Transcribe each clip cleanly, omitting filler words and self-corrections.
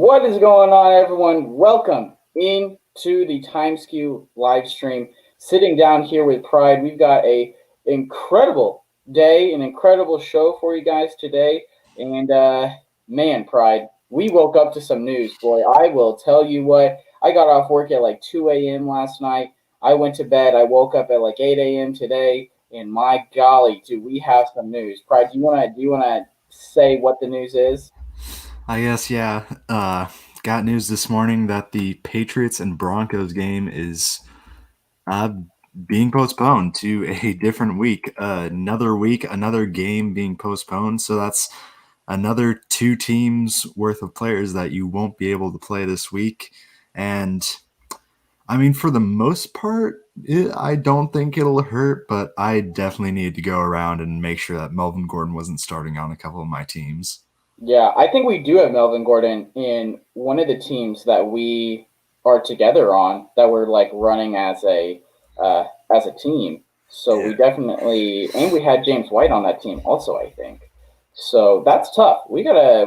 What is going on, everyone? Welcome into the Time Skew live stream. Sitting down here with Pride, we've got a incredible day, an incredible show for you guys today. And man, Pride, we woke up to some news, boy. I will tell you what. I got off work at like 2 a.m. last night. I went to bed. I woke up at like 8 a.m. today. And my golly, do we have some news? Pride, do you wanna say what the news is? I guess, yeah. Got news this morning that the Patriots and Broncos game is uh, being postponed to a different week. Another week, another game being postponed. So that's another two teams worth of players that you won't be able to play this week. And I mean, for the most part, I don't think it'll hurt, but I definitely need to go around and make sure that Melvin Gordon wasn't starting on a couple of my teams. Yeah, I think we do have Melvin Gordon in one of the teams that we are together on that we're like running uh, as a team. So we Yeah. definitely and we had James White on that team also, I think. So that's tough. We gotta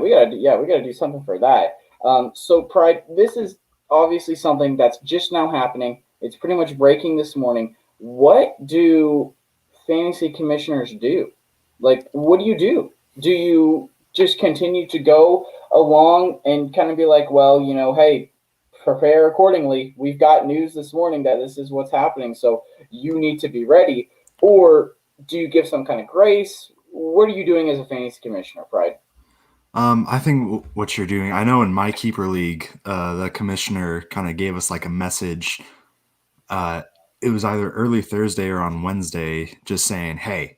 do something for that. So Pride, this is obviously something that's just now happening. It's pretty much breaking this morning. What do fantasy commissioners do? Like, what do you do? Do you just continue to go along and kind of be like, well, hey, prepare accordingly. We've got news this morning that this is what's happening, so you need to be ready. Or do you give some kind of grace? What are you doing as a fantasy commissioner, Pride? I think what you're doing, I know in my keeper league, the commissioner kind of gave us like a message. Uh, it was either early Thursday or on Wednesday, just saying, hey,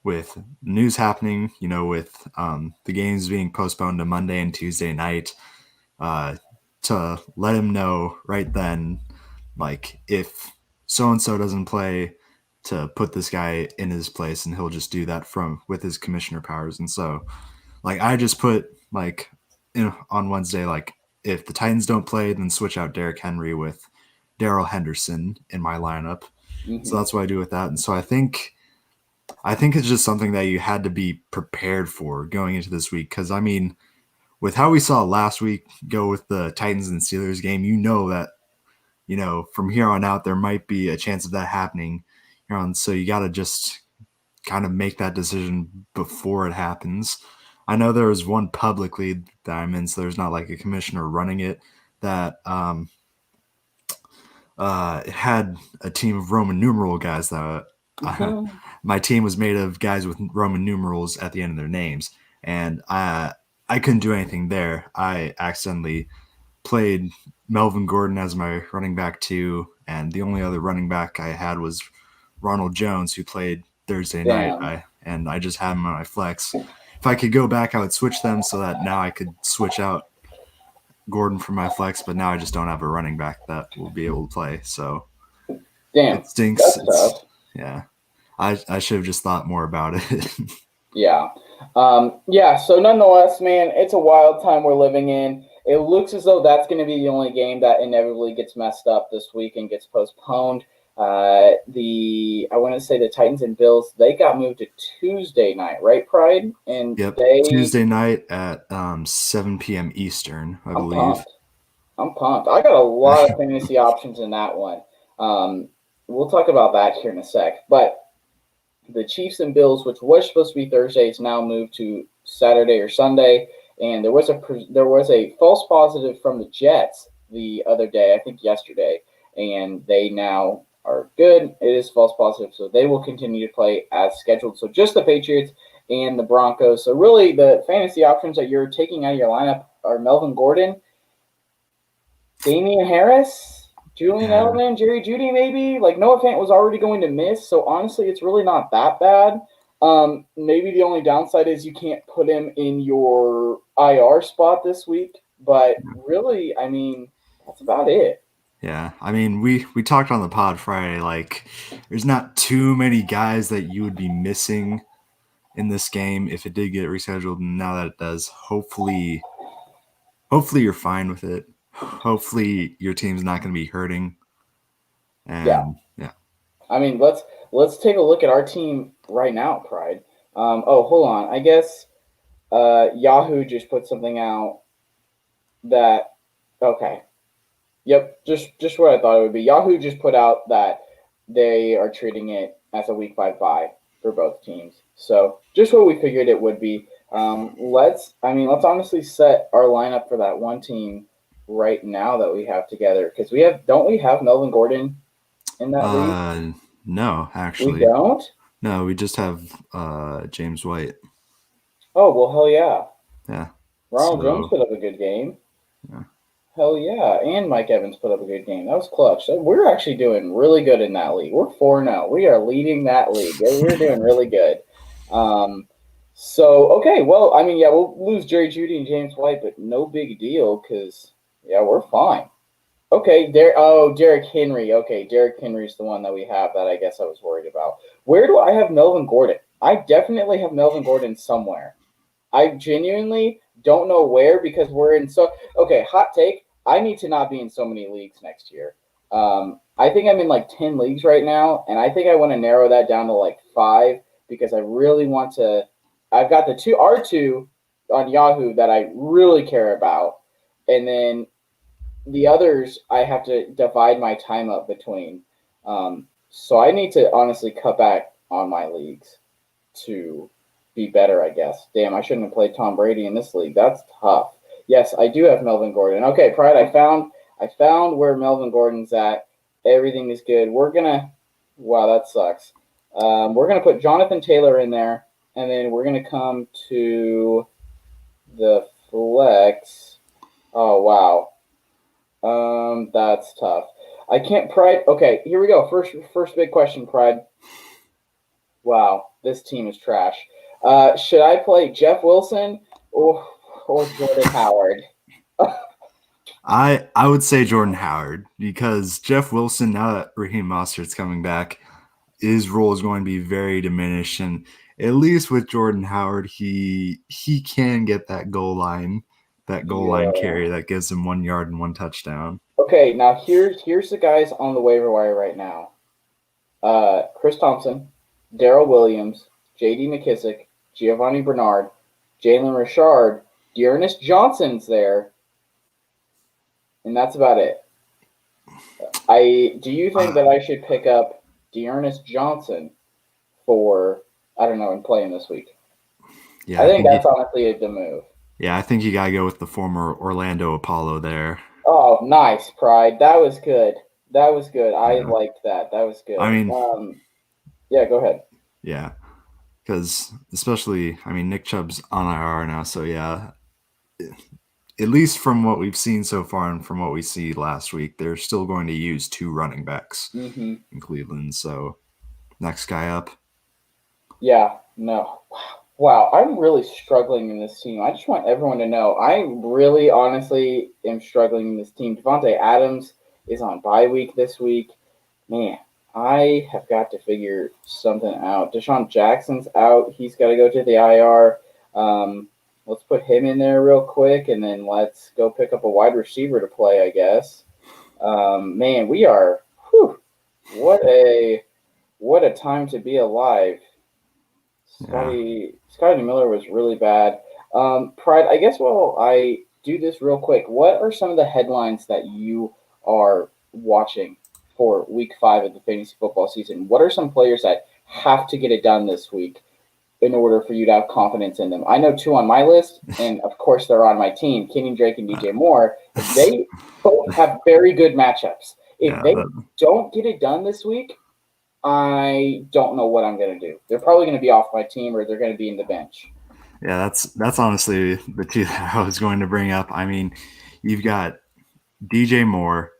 with news happening, with the games being postponed to Monday and Tuesday night, uh, to let him know right then, like, if so and so doesn't play, to put this guy in his place, and he'll just do that from with his commissioner powers. And so, like, I just put like on Wednesday, like, if the Titans don't play, then switch out Derrick Henry with Daryl Henderson in my lineup. So Mm-hmm. that's what I do with that. And so I think it's just something that you had to be prepared for going into this week. Because I mean, with how we saw last week go with the Titans and Steelers game, that from here on out there might be a chance of that happening. And so you got to just kind of make that decision before it happens. I know there was one publicly that I'm in, so there's not like a commissioner running it, that it had a team of Roman numeral guys that Mm-hmm. my team was made of guys with Roman numerals at the end of their names, and I couldn't do anything there. I accidentally played Melvin Gordon as my running back too, and the only other running back I had was Ronald Jones, who played Thursday night. Damn. I just had him on my flex. If I could go back, I would switch them so that now I could switch out Gordon for my flex, but now I just don't have a running back that will be able to play. So Damn. it stinks. That's It's tough. yeah. I should have just thought more about it. Yeah. Yeah, so nonetheless, man, it's a wild time we're living in. It looks as though that's going to be the only game that inevitably gets messed up this week and gets postponed. I want to say the Titans and Bills, they got moved to Tuesday night, right, Pride? And Yep, they, Tuesday night at 7 p.m. Eastern, I I'm believe. pumped. I'm pumped. I got a lot of fantasy options in that one. Um, we'll talk about that here in a sec. But the Chiefs and Bills, which was supposed to be Thursday, is now moved to Saturday or Sunday. And there was a false positive from the Jets the other day, I think yesterday, and they now are good. It is false positive, so they will continue to play as scheduled. So just the Patriots and the Broncos. So really, the fantasy options that you're taking out of your lineup are Melvin Gordon, Damian Harris, Julian Yeah, Edelman, Jerry Judy, maybe. Like Noah Fant was already going to miss, so honestly, it's really not that bad. Maybe the only downside is you can't put him in your IR spot this week, but really, I mean, that's about it. yeah. I mean, we talked on the pod Friday. Like, there's not too many guys that you would be missing in this game if it did get rescheduled. And now that it does, hopefully you're fine with it. Hopefully your team's not going to be hurting. Yeah, And yeah, I mean, let's take a look at our team right now, Pride. Oh, hold on. I guess Yahoo just put something out. that okay. Yep, just what I thought it would be. Yahoo just put out that they are treating it as a week 5 bye for both teams. So just what we figured it would be. Let's honestly set our lineup for that one team right now that we have together because don't we have Melvin Gordon in that league? Uh, no, We actually, don't. no. We just have James White. Oh well, hell yeah. Yeah. Ronald Jones So put up a good game. yeah. Hell yeah, and Mike Evans put up a good game. That was clutch. So we're actually doing really good in that league. We're 4-0. We are leading that league. We're doing really good. Um, so okay, well, I mean, yeah, we'll lose Jerry Judy and James White, but no big deal because yeah, we're fine. Okay, there. Oh, Derrick Henry. Okay, Derrick Henry's the one that we have that I guess I was worried about. Where do I have Melvin Gordon? I definitely have Melvin Gordon somewhere. I genuinely don't know where because we're in so okay. Hot take: I need to not be in so many leagues next year. I think I'm in like 10 leagues right now, and I think I want to narrow that down to like five because I really want to. I've got the two R2 on Yahoo that I really care about, and then the others I have to divide my time up between. So I need to honestly cut back on my leagues to be better, I guess. Damn, I shouldn't have played Tom Brady in this league. That's tough. Yes, I do have Melvin Gordon. Okay, Pride, I found where Melvin Gordon's at. Everything is good. Wow, that sucks. We're gonna put Jonathan Taylor in there, and then we're gonna come to the flex. Oh wow. That's tough. I can't Pride. Okay, here we go. First big question, Pride. Wow, this team is trash. Should I play Jeff Wilson or Jordan Howard? I would say Jordan Howard because Jeff Wilson, now that Raheem Mostert's coming back, his role is going to be very diminished. And at least with Jordan Howard, he can get that goal line Yeah. carry that gives him 1 yard and one touchdown. Okay, now here's the guys on the waiver wire right now. Chris Thompson, Daryl Williams, J.D. McKissick, Giovanni Bernard, Jalen Richard, Dearness Johnson's there, and that's about it. Do you think Uh, that I should pick up Dearness Johnson for I don't know and play him this week? yeah, I think that's honestly the move. I think you gotta go with the former Orlando Apollo there. Oh, nice, Pride. That was good. That was good. I Yeah. liked that. That was I good. mean, Yeah, go ahead. yeah, because especially, I mean, Nick Chubb's on IR now, so yeah, at least from what we've seen so far and from what we see last week, they're still going to use two running backs Hmm. in Cleveland. So next guy up. Yeah, no. Wow, I'm really struggling in this team. I just want everyone to know I really honestly am struggling in this team. Devontae Adams is on bye week this week. Man, I have got to figure something out. Deshaun Jackson's out. He's got to go to the IR. Let's put him in there real quick, and then let's go pick up a wide receiver to play, I guess. Man, we are. Whew, what a what a time to be alive. Yeah. Scotty Miller was really bad. Pride, I guess while I do this real quick, what are some of the headlines that you are watching for week 5 of the fantasy football season? What are some players that have to get it done this week in order for you to have confidence in them? I know two on my list, and of course they're on my team, Kenyon Drake and DJ Moore. They both have very good matchups. If Yeah, they don't get it done this week, I don't know what I'm going to do. They're probably going to be off my team or they're going to be in the bench. that's honestly the two that I was going to bring up. I mean, you've got DJ Moore.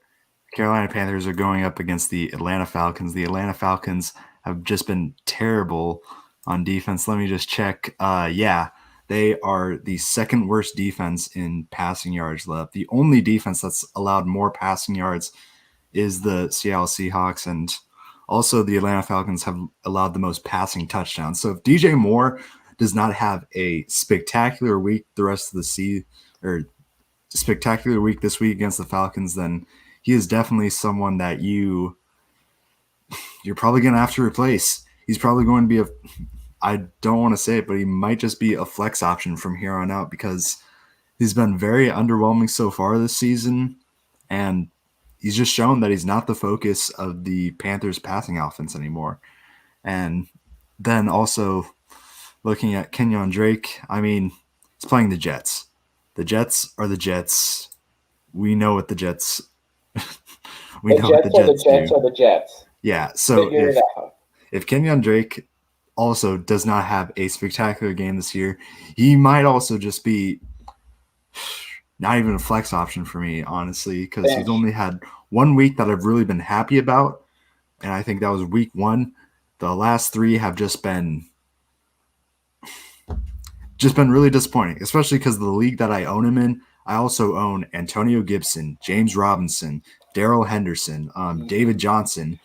Carolina Panthers are going up against the Atlanta Falcons. The Atlanta Falcons have just been terrible on defense. Let me just check. Yeah, they are the second worst defense in passing yards left. The only defense that's allowed more passing yards is the Seattle Seahawks, and also the Atlanta Falcons have allowed the most passing touchdowns. So if DJ Moore does not have a spectacular week the rest of the season, or spectacular week this week against the Falcons, then he is definitely someone that you're probably going to have to replace. He's probably going to be I don't want to say it, but he might just be a flex option from here on out because he's been very underwhelming so far this season, and he's just shown that he's not the focus of the Panthers passing offense anymore. And then also looking at Kenyon Drake, I mean, he's playing the Jets. The Jets are the Jets. We know what the Jets we The know what the Jets are the Jets Jets do. are the Jets. Yeah, so Figure it out. if Kenyon Drake also does not have a spectacular game this year, he might also just be not even a flex option for me, honestly, because he's Bench. only had 1 week that I've really been happy about, and I think that was week 1. The last 3 have just been really disappointing, especially because the league that I own him in, I also own Antonio Gibson, James Robinson, Darrell Henderson, David Johnson,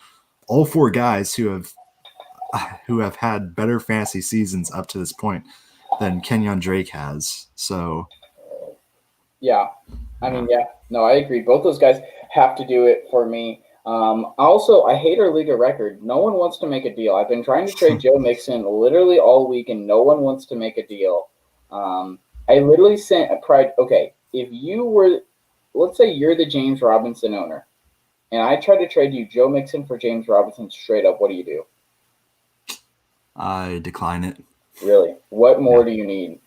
all 4 guys who have had better fantasy seasons up to this point than Kenyon Drake has. So Yeah. I mean, yeah. No, I agree. Both those guys have to do it for me. Also, I hate our Liga record. No one wants to make a deal. I've been trying to trade Joe Mixon literally all week, and no one wants to make a deal. I literally sent a pride. Okay, if you were, let's say you're the James Robinson owner, and I tried to trade you Joe Mixon for James Robinson straight up, what do you do? I decline it. Really? What more do you need?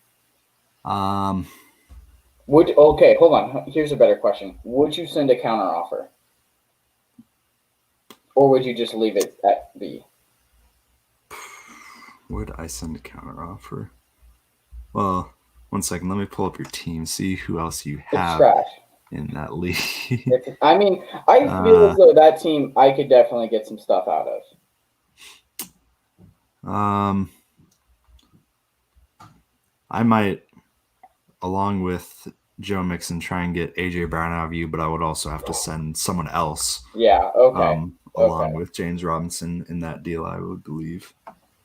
Um, Okay, hold on. Here's a better question. Would you send a counter offer? Or would you just leave it at B? would I send a counter offer? Well, 1 second. Let me pull up your team, see who else you It's have trash. in that league. I mean, I feel as though that team I could definitely get some stuff out of. I might, along with Joe Mixon, try and get AJ Brown out of you, but I would also have to send someone else. Yeah, okay. Along with James Robinson in that deal, I would believe.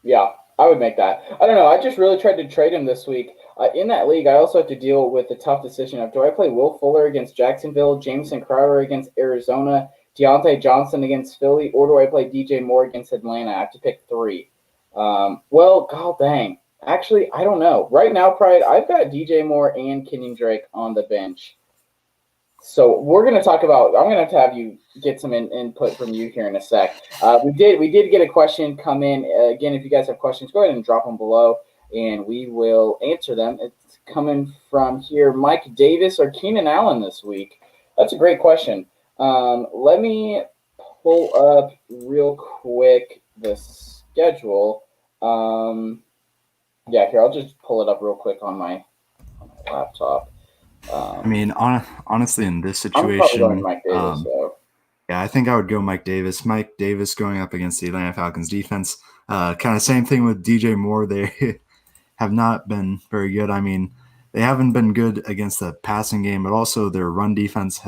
Yeah, I would make that. I don't know. I just really tried to trade him this week. In that league, I also have to deal with the tough decision of do I play Will Fuller against Jacksonville, Jameson Crowder against Arizona, Deontay Johnson against Philly, or do I play DJ Moore against Atlanta? I have to pick 3. Well, god dang. Actually, I don't know. Right now, Pride, I've got DJ Moore and Kenyon Drake on the bench. So we're going to talk about. I'm going to have you get some input from you here in a sec. We did get a question come in. Again, if you guys have questions, go ahead and drop them below, and we will answer them. It's coming from here, Mike Davis or Keenan Allen this week. That's a great question. Let me pull up real quick the schedule. Yeah, here I'll just pull it up real quick on my laptop. I mean, honestly, in this situation, I'm probably going Mike Davis, yeah, I think I would go Mike Davis. Mike Davis going up against the Atlanta Falcons defense. Kind of same thing with DJ Moore. They have not been very good. I mean, they haven't been good against the passing game, but also their run defense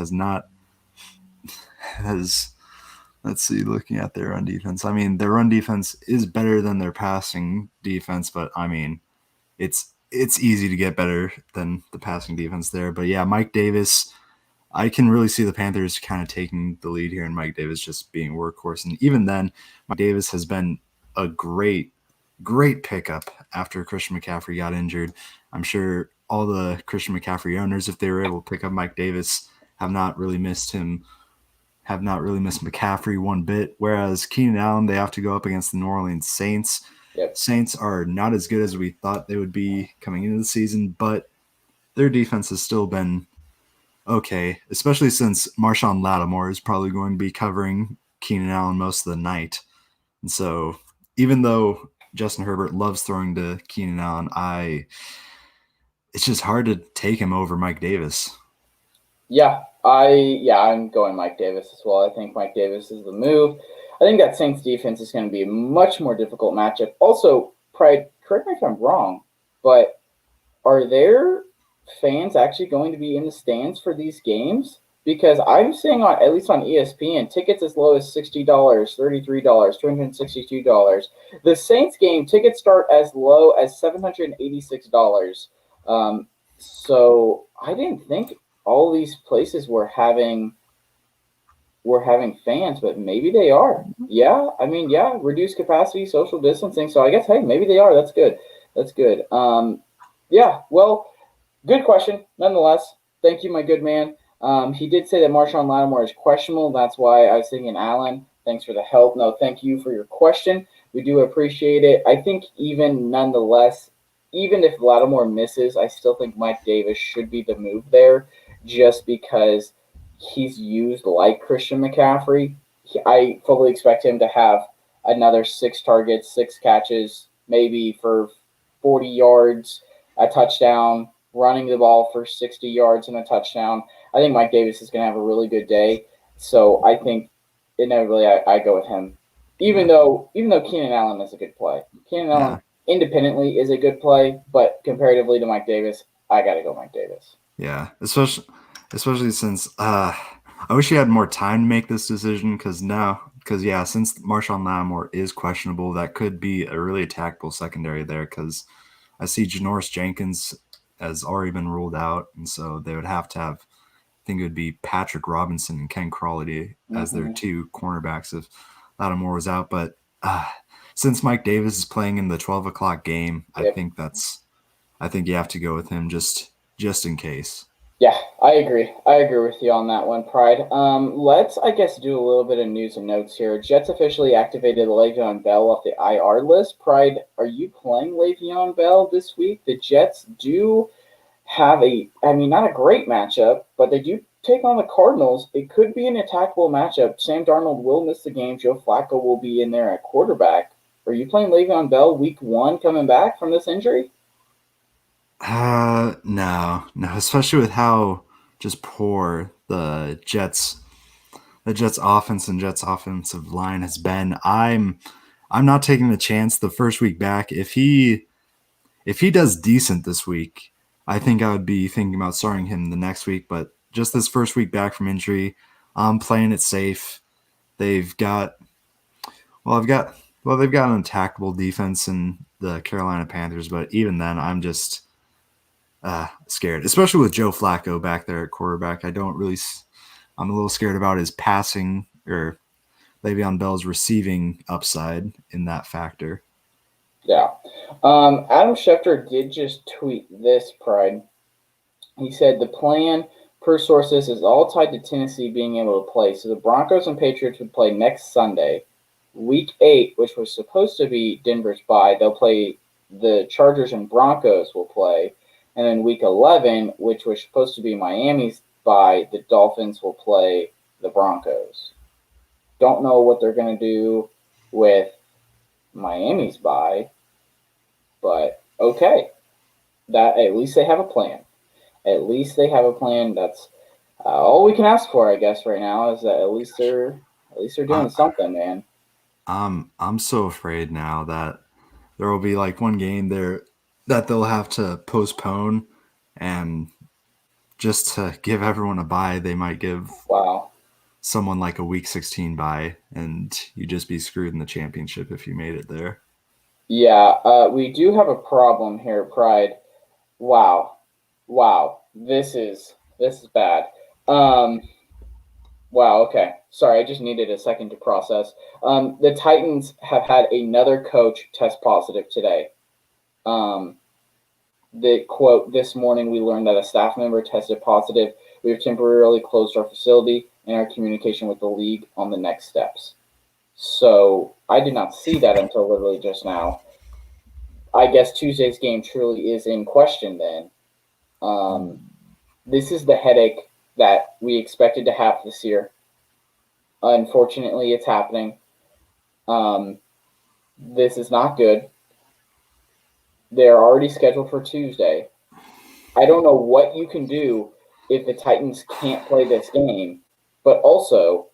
let's see, looking at their run defense. I mean, their run defense is better than their passing defense, but I mean, it's easy to get better than the passing defense there. But yeah, Mike Davis, I can really see the Panthers kind of taking the lead here and Mike Davis just being workhorse. And even then, Mike Davis has been a great pickup after Christian McCaffrey got injured. I'm sure all the Christian McCaffrey owners, if they were able to pick up Mike Davis, have not really missed McCaffrey one bit. Whereas Keenan Allen, they have to go up against the New Orleans Saints. Yep. Saints are not as good as we thought they would be coming into the season, but their defense has still been okay, especially since Marshawn Lattimore is probably going to be covering Keenan Allen most of the night. And so even though Justin Herbert loves throwing to Keenan Allen, it's just hard to take him over Mike Davis. Yeah, I'm going Mike Davis as well. I think Mike Davis is the move. I think that Saints defense is going to be a much more difficult matchup. Also, Pride, correct me if I'm wrong, but are there fans actually going to be in the stands for these games? Because I'm seeing at least on ESPN, tickets as low as $60, $33, $262. The Saints game tickets start as low as $786. So I didn't think all these places were having fans, but maybe they are. Yeah, I mean, yeah, reduced capacity, social distancing. So I guess, hey, maybe they are. That's good. Yeah, well, Good question, nonetheless. Thank you, my good man. He did say that Marshawn Lattimore is questionable. That's why I was thinking Allen. Thanks for the help. No, thank you for your question. We do appreciate it. I think even nonetheless, even if Lattimore misses, I still think Mike Davis should be the move there, just because he's used like Christian McCaffrey. I fully expect him to have another 6 targets, 6 catches, maybe for 40 yards, a touchdown, running the ball for 60 yards and a touchdown. I think Mike Davis is going to have a really good day. So I think inevitably I go with him. Even Yeah, though Keenan Allen is a good play. Keenan Allen yeah, independently is a good play, but comparatively to Mike Davis, I got to go Mike Davis. yeah. Especially since I wish he had more time to make this decision because yeah, since Marshawn Lattimore is questionable, that could be a really attackable secondary there. Because I see Janoris Jenkins has already been ruled out, and so they would have to have. I think it would be Patrick Robinson and Ken Crawley as their Mm-hmm. two cornerbacks if Lattimore was out. But since Mike Davis is playing in the 12 o'clock game, Yep. I think you have to go with him just in case. Yeah, I agree. I agree with you on that one, Pride. Let's, I guess, do a little bit of news and notes here. Jets officially activated Le'Veon Bell off the IR list. Pride, are you playing Le'Veon Bell this week? The Jets do have not a great matchup, but they do take on the Cardinals. It could be an attackable matchup. Sam Darnold will miss the game. Joe Flacco will be in there at quarterback. Are you playing Le'Veon Bell week 1 coming back from this injury? No, especially with how just poor the Jets offense and Jets offensive line has been. I'm not taking the chance the first week back. If he does decent this week, I think I would be thinking about starting him the next week. But just this first week back from injury, I'm playing it safe. They've got they've got an attackable defense in the Carolina Panthers, but even then, I'm just scared, especially with Joe Flacco back there at quarterback. I'm a little scared about his passing or Le'Veon Bell's receiving upside in that factor. Yeah. Adam Schefter did just tweet this, Pride. He said the plan, per sources, is all tied to Tennessee being able to play. So the Broncos and Patriots would play next Sunday. Week 8, which was supposed to be Denver's bye, they'll play the Chargers and Broncos will play. And then week 11, which was supposed to be Miami's bye, the Dolphins will play the Broncos. Don't know what they're going to do with Miami's bye, but okay. That at least they have a plan. At least they have a plan. That's all we can ask for, I guess, right now is that at least they're doing I, something, man. I'm so afraid now that there will be like one game there that they'll have to postpone, and just to give everyone a bye, they might give Wow. someone like a week 16 bye, and you just be screwed in the championship if you made it there. Yeah, we do have a problem here, Pride. Wow, wow, this is bad. Um, wow. Okay, sorry, I just needed a second to process. The Titans have had another coach test positive today. Um, the quote this morning we learned that a staff member tested positive. We have temporarily closed our facility and our communication with the league on the next steps. So I did not see that until literally just now. I guess Tuesday's game truly is in question then. Um, this is the headache that we expected to have this year. Unfortunately, it's happening. Um, this is not good. They're already scheduled for Tuesday. I don't know what you can do if the Titans can't play this game, but also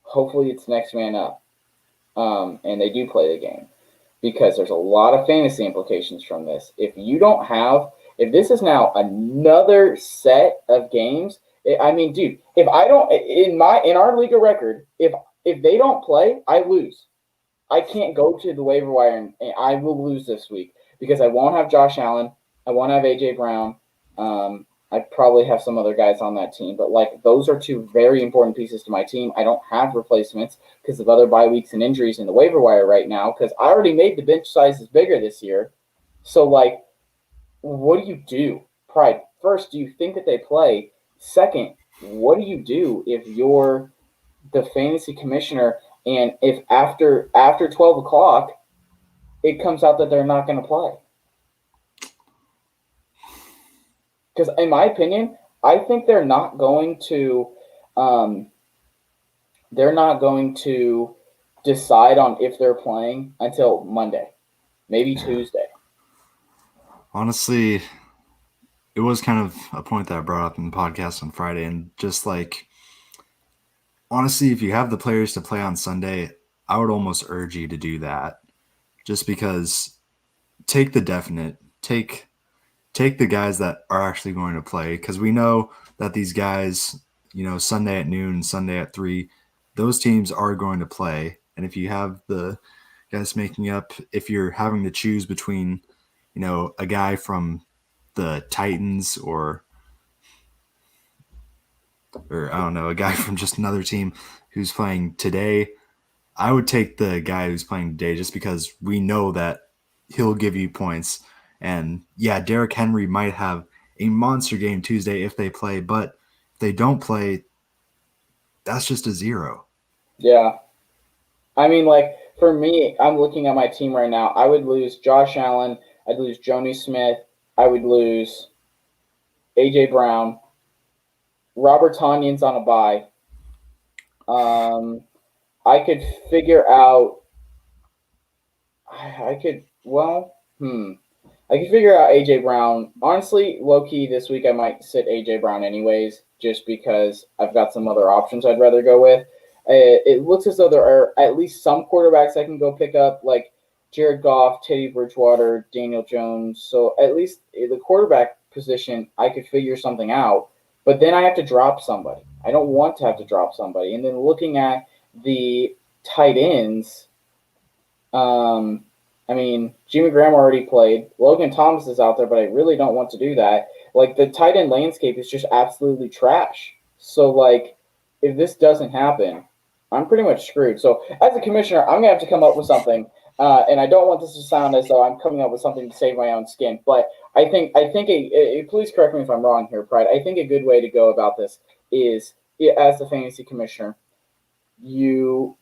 hopefully it's next man up, and they do play the game because there's a lot of fantasy implications from this. If this is now another set of games, I mean, dude, if I don't in our league of record, if they don't play, I lose. I can't go to the waiver wire and I will lose this week because I won't have Josh Allen. I won't have AJ Brown. I probably have some other guys on that team, but like those are two very important pieces to my team. I don't have replacements because of other bye weeks and injuries in the waiver wire right now because I already made the bench sizes bigger this year. So like what do you do? Pride. First, do you think that they play? Second, what do you do if you're the fantasy commissioner and if after 12 o'clock it comes out that they're not going to play? Because in my opinion, I think um, they're not going to decide on if they're playing until Monday, maybe Yeah. Tuesday. Honestly, it was kind of a point that I brought up in the podcast on Friday, and just like honestly, if you have the players to play on Sunday, I would almost urge you to do that. Just because take the definite, take the guys that are actually going to play, because we know that these guys, Sunday at noon, Sunday at 3, those teams are going to play. And if you have the guys making up, if you're having to choose between, a guy from the Titans or I don't know, a guy from just another team who's playing today, I would take the guy who's playing today just because we know that he'll give you points. And yeah, Derrick Henry might have a monster game Tuesday if they play, but if they don't play, that's just a zero. Yeah. I mean, like, for me, I'm looking at my team right now. I would lose Josh Allen. I'd lose Joni Smith. I would lose A.J. Brown. Robert Tanyan's on a bye. Um, I could figure out. I could, well, I could figure out A.J. Brown. Honestly, low key, this week I might sit A.J. Brown anyways, just because I've got some other options I'd rather go with. It looks as though there are at least some quarterbacks I can go pick up, like Jared Goff, Teddy Bridgewater, Daniel Jones. So at least the quarterback position, I could figure something out. But then I have to drop somebody. I don't want to have to drop somebody. And then looking at the tight ends, I mean, Jimmy Graham already played. Logan Thomas is out there, but I really don't want to do that. Like, the tight end landscape is just absolutely trash. So, like, if this doesn't happen, I'm pretty much screwed. So, as a commissioner, I'm gonna have to come up with something. And I don't want this to sound as though I'm coming up with something to save my own skin. But I think please correct me if I'm wrong here, Pride. I think a good way to go about this is, as the fantasy commissioner, you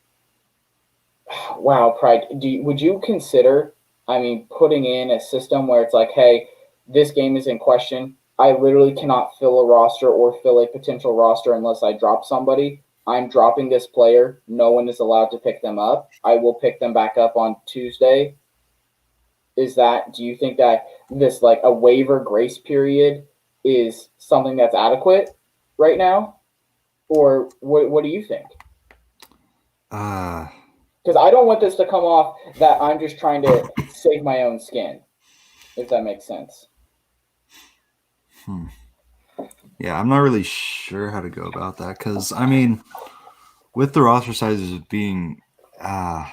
wow, Pride. Would you consider, I mean, putting in a system where it's like, hey, this game is in question. I literally cannot fill a roster or fill a potential roster unless I drop somebody. I'm dropping this player. No one is allowed to pick them up. I will pick them back up on Tuesday. Do you think that this, like, a waiver grace period is something that's adequate right now? Or what do you think? Uh, Because I don't want this to come off that I'm just trying to save my own skin, if that makes sense. hmm. Yeah, I'm not really sure how to go about that because, I mean, with the roster sizes being, uh,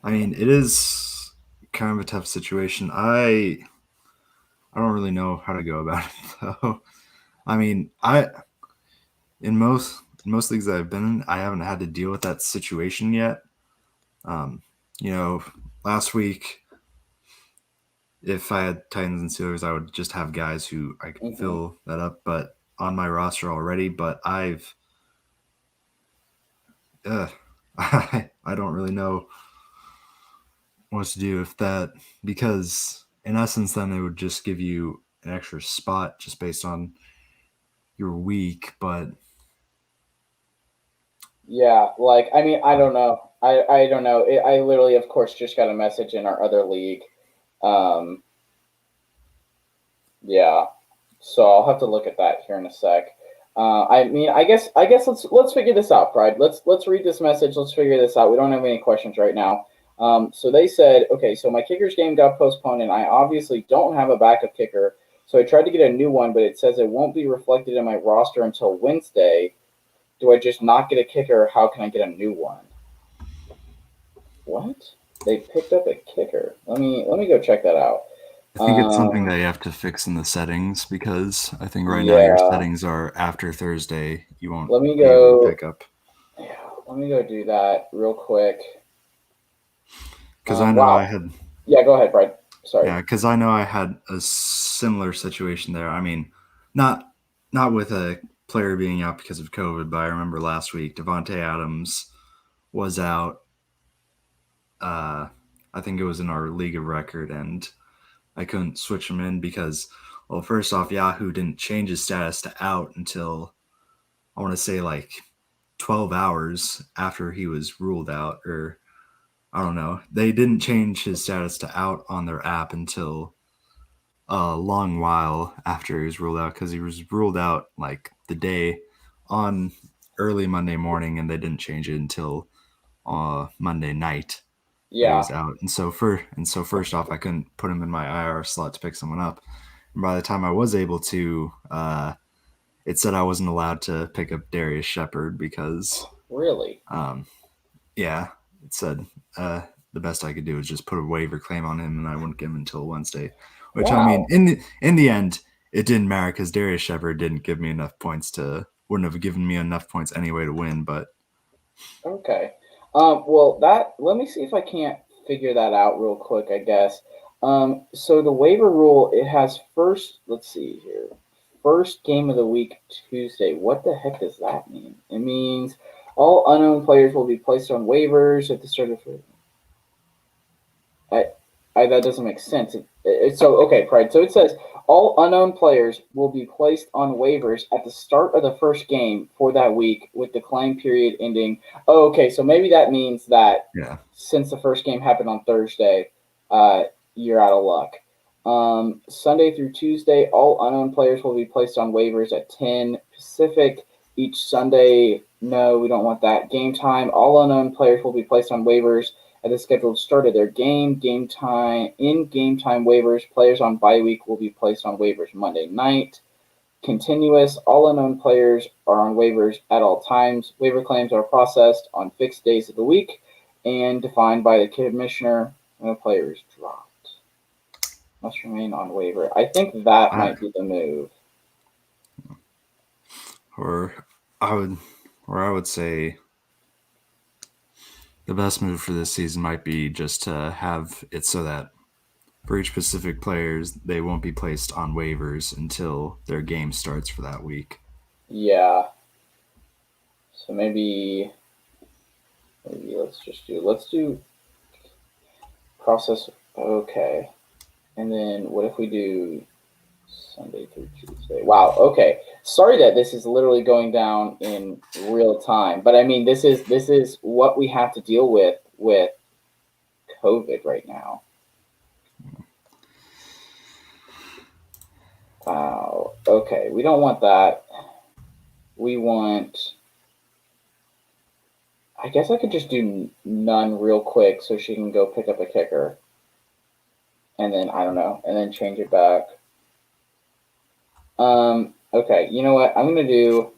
I mean, it is kind of a tough situation. I don't really know how to go about it though. I mean, I in most leagues that I've been in, I haven't had to deal with that situation yet. Um, you know, last week, if I had Titans and Steelers, I would just have guys who I could Hmm. fill that up, but on my roster already. But uh, I don't really know what to do with that because in essence, then it would just give you an extra spot just based on your week. But Yeah, like, I mean, I don't know. I don't know. I literally, of course, just got a message in our other league. Um, yeah, so I'll have to look at that here in a sec. I mean, I guess let's figure this out, Pride. Let's read this message. Let's figure this out. We don't have any questions right now. So they said, okay, so my kicker's game got postponed, and I obviously don't have a backup kicker. So I tried to get a new one, but it says it won't be reflected in my roster until Wednesday. Do I just not get a kicker, or how can I get a new one? What? They picked up a kicker. Let me go check that out. I think it's something Um, that you have to fix in the settings because I think right now your yeah. settings are after Thursday. You won't Let me be able to go. pick up Yeah, let me go do that real quick. because I know I Wow. had. Yeah, go ahead, Brad. Sorry. Yeah, because I know I had a similar situation there. I mean, not not with a player being out because of COVID, but I remember last week Devonte Adams was out. Uh, I think it was in our league of record, and I couldn't switch him in because, well, first off, Yahoo didn't change his status to out until I want to say like 12 hours after he was ruled out, or I don't know. They didn't change his status to out on their app until a long while after he was ruled out because he was ruled out like the day on early Monday morning, and they didn't change it until Monday night that he Yeah. was out. And so first off, I couldn't put him in my IR slot to pick someone up. And by the time I was able to, it said I wasn't allowed to pick up Darius Shepard because, Really? um, yeah, it said the best I could do was just put a waiver claim on him, and I wouldn't get him until Wednesday. Which I mean, Wow. in the end, it didn't matter because Darius Shepard didn't give me enough points to wouldn't have given me enough points anyway to win. But Okay. Well, that let me see if I can't figure that out real quick, I guess. So the waiver rule, it has first, let's see here. First game of the week, Tuesday. What the heck does that mean? It means all unknown players will be placed on waivers at the start of. I, that doesn't make sense. So okay, Pride. So it says all unknown players will be placed on waivers at the start of the first game for that week, with the claim period ending. Oh, okay. So maybe that means that yeah, since the first game happened on Thursday, you're out of luck. Sunday through Tuesday, all unknown players will be placed on waivers at 10 Pacific each Sunday. No, we don't want that. Game time, all unknown players will be placed on waivers at the scheduled start of their game. Game time waivers. Players on bye week will be placed on waivers Monday night. Continuous. All unknown players are on waivers at all times. Waiver claims are processed on fixed days of the week and defined by the commissioner when a player is dropped. Must remain on waiver. I think that I might be the move. or I would or I would say the best move for this season might be just to have it so that for each Pacific players, they won't be placed on waivers until their game starts for that week. Yeah. So maybe let's do process. Okay. And then what if we do Sunday through Tuesday? Wow. Okay. Sorry that this is literally going down in real time, but I mean this is what we have to deal with COVID right now. Wow. Okay. We don't want that. We want. I guess I could just do none real quick so she can go pick up a kicker, and then I don't know, and then change it back. Okay. You know what? I'm gonna do.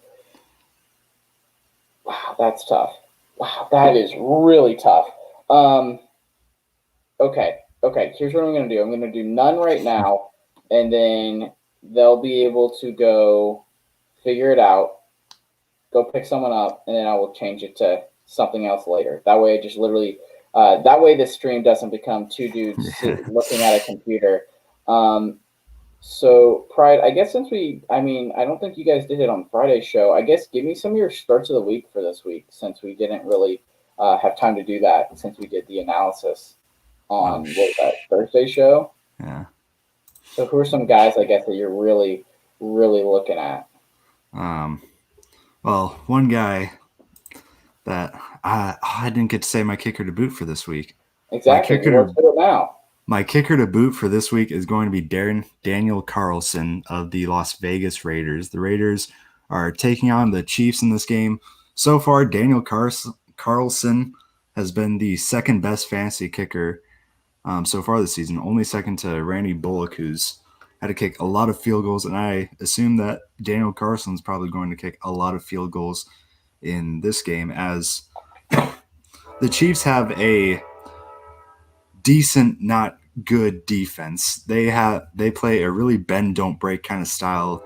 Wow, that's tough. Wow, that is really tough. Um, okay, okay. Here's what I'm gonna do. I'm gonna do none right now, and then they'll be able to go figure it out, go pick someone up, and then I will change it to something else later. That way, I just literally. That way, this stream doesn't become two dudes Yeah. looking at a computer. Um, So, Pride, I guess I mean, I don't think you guys did it on Friday's show. I guess give me some of your starts of the week for this week, since we didn't really have time to do that since we did the analysis Oh, on what was that Thursday show. yeah. So, who are some guys I guess that you're really, really looking at? Um, well, one guy that I didn't get to say my kicker to boot for this week. My Exactly. kicker Well, let's to do it now. my kicker to boot for this week is going to be Daniel Carlson of the Las Vegas Raiders. The Raiders are taking on the Chiefs in this game. So far, Carlson has been the second best fantasy kicker so far this season, only second to Randy Bullock, who's had to kick a lot of field goals. And I assume that Daniel Carson's probably going to kick a lot of field goals in this game, as the Chiefs have a decent, not good defense. They play a really bend don't break kind of style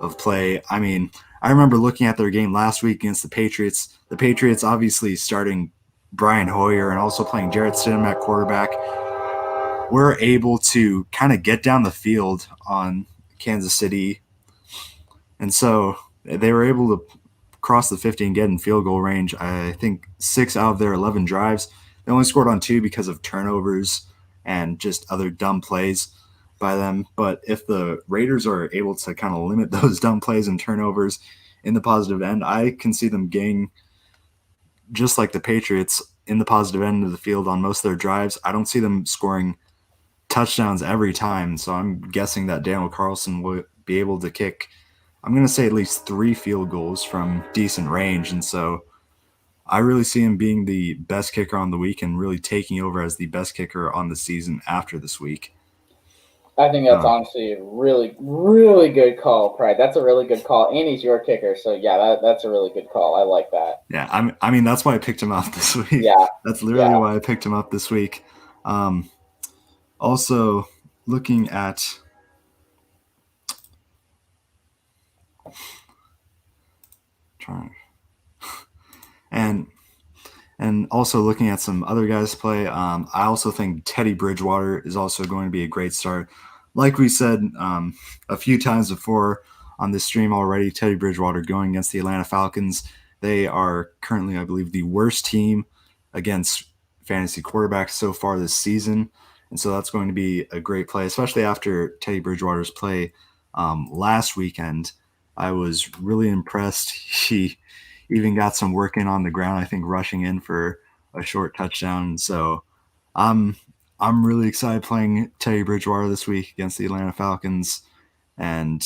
of play. I mean, I remember looking at their game last week against the Patriots. The Patriots obviously starting Brian Hoyer and also playing Jarrett Stidham at quarterback. were able to kind of get down the field on Kansas City. And so they were able to cross the 50 and get in field goal range. I think 6 out of their 11 drives. They only scored on 2 because of turnovers and just other dumb plays by them. But if the Raiders are able to kind of limit those dumb plays and turnovers in the positive end, I can see them getting, just like the Patriots, in the positive end of the field on most of their drives. I don't see them scoring touchdowns every time. So I'm guessing that Daniel Carlson will be able to kick, I'm going to say, at least 3 field goals from decent range. And so I really see him being the best kicker on the week and really taking over as the best kicker on the season after this week. I think that's honestly a really, really good call, Pride. That's a really good call, and he's your kicker, so yeah, that's a really good call. I like that. Yeah, I mean that's why I picked him up this week. Yeah, That's literally yeah. why I picked him up this week. Um, Also, looking at trying and and also looking at some other guys play. I also think Teddy Bridgewater is also going to be a great start. Like we said a few times before on this stream already, Teddy Bridgewater going against the Atlanta Falcons. They are currently, I believe, the worst team against fantasy quarterbacks so far this season. And so that's going to be a great play, especially after Teddy Bridgewater's play last weekend. I was really impressed. He even got some work in on the ground, I think rushing in for a short touchdown. So I'm I'm really excited playing Teddy Bridgewater this week against the Atlanta Falcons. And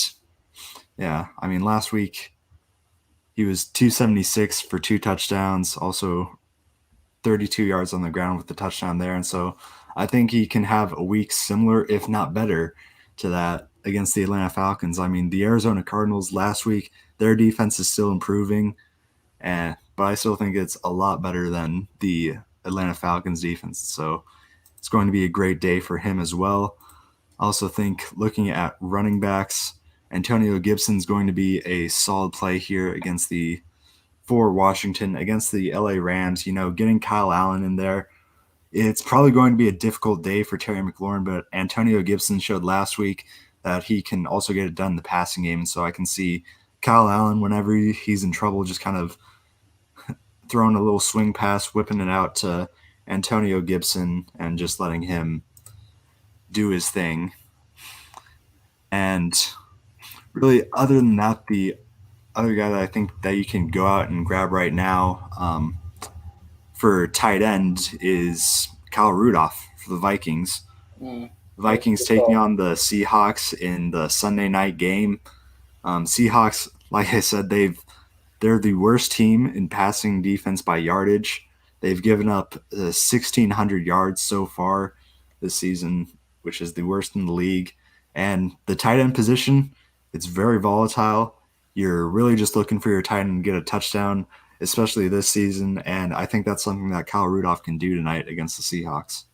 yeah, I mean last week he was 276 for 2 touchdowns, also 32 yards on the ground with the touchdown there. And so I think he can have a week similar, if not better, to that against the Atlanta Falcons. I mean, the Arizona Cardinals last week, their defense is still improving. But I still think it's a lot better than the Atlanta Falcons defense. So it's going to be a great day for him as well. I also think looking at running backs, Antonio Gibson's going to be a solid play here against the for Washington against the LA Rams. You know, getting Kyle Allen in there. It's probably going to be a difficult day for Terry McLaurin, but Antonio Gibson showed last week that he can also get it done in the passing game. So I can see Kyle Allen, whenever he's in trouble, just kind of throwing a little swing pass, whipping it out to Antonio Gibson, and just letting him do his thing. And really, other than that, the other guy that I think that you can go out and grab right now for tight end is Kyle Rudolph for the Vikings. That's a Vikings good taking call. on the Seahawks in the Sunday night game. Seahawks, like I said, they're the worst team in passing defense by yardage. They've given up 1,600 yards so far this season, which is the worst in the league. And the tight end position, it's very volatile. You're really just looking for your tight end to get a touchdown, especially this season. And I think that's something that Kyle Rudolph can do tonight against the Seahawks.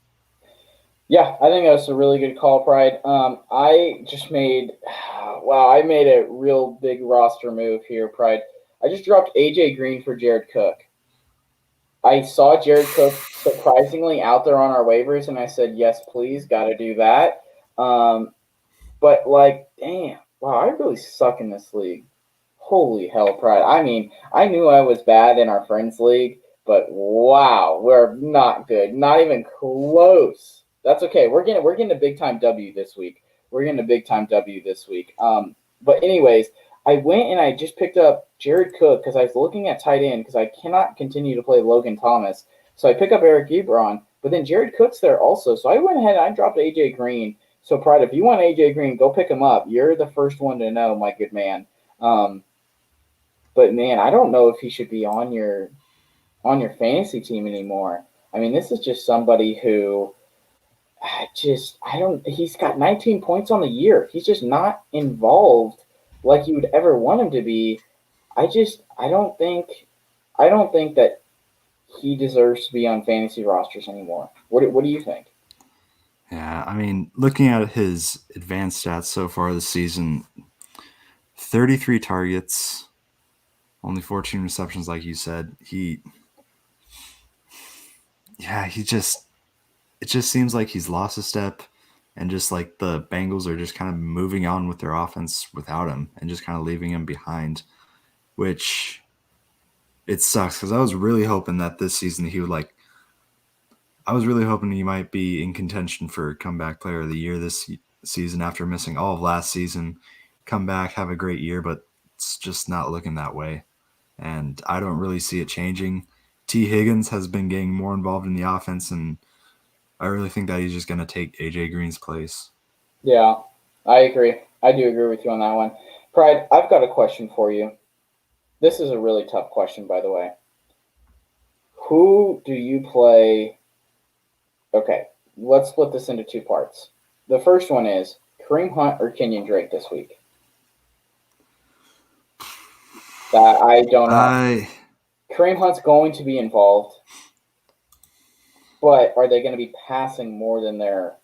Yeah, I think that's a really good call, Pride. I just made, wow, I made a real big roster move here, Pride. I just dropped AJ Green for Jared Cook. I saw Jared Cook surprisingly out there on our waivers, and I said, yes, please, got to do that. Um, but like, damn, wow, I really suck in this league. Holy hell, Pride. I mean, I knew I was bad in our friends league, but wow, we're not good. Not even close. That's okay. We're getting a big time W this week. We're getting a big time W this week. But anyways, I went and I just picked up Jared Cook because I was looking at tight end because I cannot continue to play Logan Thomas. So I pick up Eric Ebron, but then Jared Cook's there also. So I went ahead and I dropped AJ Green. So Pride, if you want AJ Green, go pick him up. You're the first one to know, my good man. Um, but man, I don't know if he should be on your fantasy team anymore. I mean, this is just somebody who I don't. He's got 19 points on the year. He's just not involved like you would ever want him to be. I don't think that he deserves to be on fantasy rosters anymore. What do you think? Yeah, I mean, looking at his advanced stats so far this season, 33 targets, only 14 receptions, like you said. Yeah, he just it just seems like he's lost a step, and just like the Bengals are just kind of moving on with their offense without him and just kind of leaving him behind, which it sucks because I was really hoping that this season he would like. I was really hoping he might be in contention for comeback player of the year this season after missing all of last season. Come back, have a great year, but it's just not looking that way. And I don't really see it changing. T. Higgins has been getting more involved in the offense, and I really think that he's just going to take AJ Green's place. Yeah, I agree. I do agree with you on that one. Pride, I've got a question for you. This is a really tough question, by the way. Who do you play? Okay, let's split this into two parts. The first one is Kareem Hunt or Kenyon Drake this week. That I don't know. Kareem Hunt's going to be involved, but are they going to be passing more than they're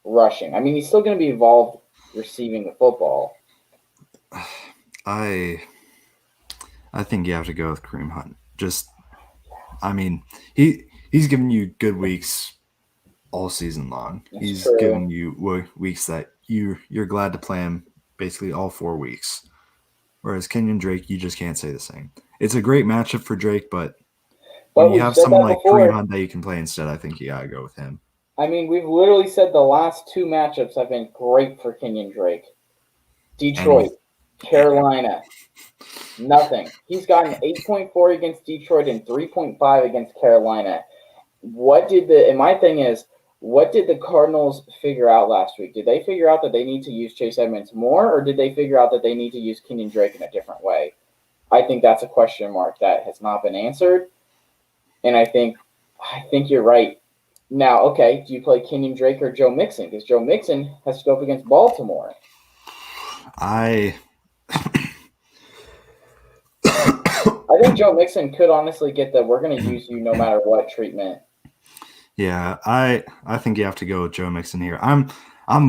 rushing? I mean, he's still going to be involved receiving the football. I think you have to go with Kareem Hunt. I mean, he's given you good weeks all season long. He's given you weeks that you're glad to play him basically all 4 weeks. Whereas Kenyon Drake, you just can't say the same. It's a great matchup for Drake, but when you have someone like Kareem Hunt that you can play instead, I think you gotta go with him. I mean, we've literally said the last 2 matchups have been great for Kenyon Drake. Detroit, Carolina, nothing. He's gotten 8.4 against Detroit and 3.5 against Carolina. What did the Cardinals figure out last week? Did they figure out that they need to use Chase Edmonds more, or did they figure out that they need to use Kenyon Drake in a different way? I think that's a question mark that has not been answered, and I think you're right. Now, okay, do you play Kenyon Drake or Joe Mixon? Because Joe Mixon has to go up against Baltimore. I think Joe Mixon could honestly get the "we're going to use you no matter what" treatment. Yeah, I think you have to go with Joe Mixon here. I'm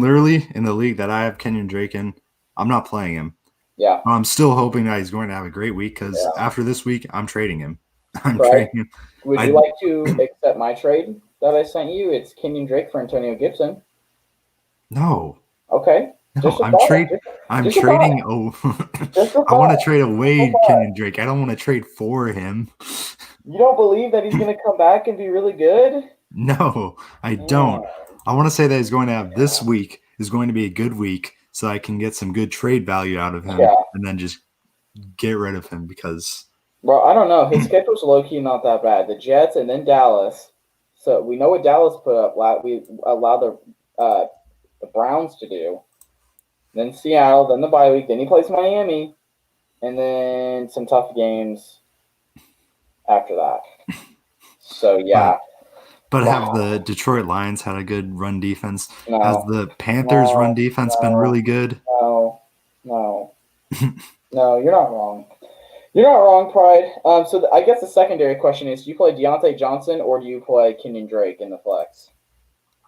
literally in the league that I have Kenyon Drake in. I'm not playing him. Yeah. I'm still hoping that he's going to have a great week because after this week, I'm trading him. Trading him. Would you like to accept my trade that I sent you? It's Kenyon Drake for Antonio Gibson. No. Okay. No, I'm trading. I want to trade away Kenyon Drake. I don't want to trade for him. You don't believe that he's going to come back and be really good? No, I don't. I want to say that he's going to have this week is going to be a good week so I can get some good trade value out of him and then just get rid of him because... Well, I don't know. His schedule's low-key not that bad. The Jets and then Dallas. So we know what Dallas put up. We allowed the Browns to do. Then Seattle, then the bye week. Then he plays Miami. And then some tough games after that. So, yeah. But have the Detroit Lions had a good run defense? No. Has the Panthers' run defense been really good? No. No, you're not wrong. You're not wrong, Pride. So I guess the secondary question is, do you play Deontay Johnson or do you play Kenyon Drake in the flex?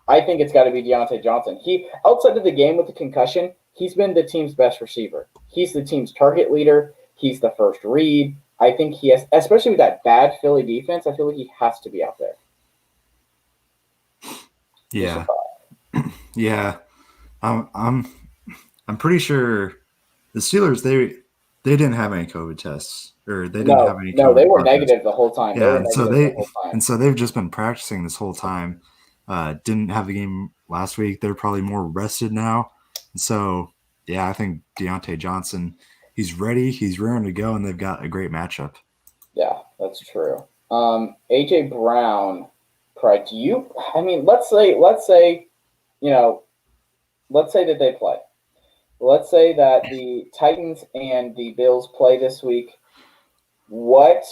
I think it's got to be Deontay Johnson. He, outside of the game with the concussion, he's been the team's best receiver. He's the team's target leader. He's the first read. I think he has, especially with that bad Philly defense, I feel like he has to be out there. Yeah. Yeah. I'm pretty sure the Steelers, they didn't have any COVID tests, or they didn't have any. No, they were negative the whole time. Yeah, so they've just been practicing this whole time. Didn't have the game last week. They're probably more rested now. And so, yeah, I think Deontay Johnson, he's ready. He's raring to go, and they've got a great matchup. Yeah, that's true. AJ Brown, Pride. Let's say that they play. Let's say that the Titans and the Bills play this week. What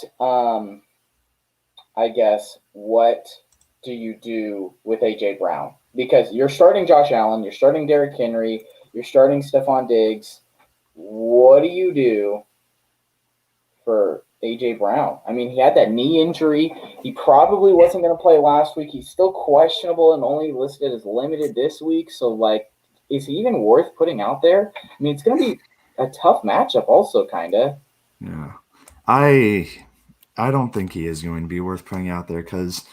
do you do with A.J. Brown? Because you're starting Josh Allen, you're starting Derrick Henry, you're starting Stephon Diggs. What do you do for A.J. Brown? I mean, he had that knee injury. He probably wasn't going to play last week. He's still questionable and only listed as limited this week. So, is he even worth putting out there? I mean, it's going to be a tough matchup also, kind of. Yeah. I don't think he is going to be worth putting out there because